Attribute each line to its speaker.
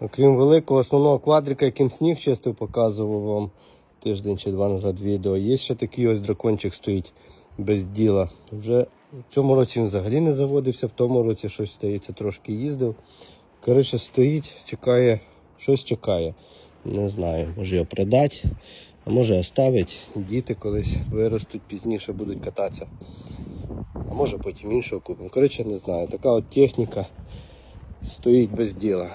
Speaker 1: Окрім великого основного квадрика, яким сніг чистив, показував вам тиждень чи два назад відео. Є ще такий ось дракончик стоїть без діла. Вже в цьому році він взагалі не заводився, в тому році щось стається, трошки їздив. Коротше, стоїть, чекає, щось чекає. Не знаю, може його продати, а може оставити. Діти колись виростуть, пізніше будуть кататися. А може потім іншого купимо. Коротше, не знаю, така от техніка стоїть без діла.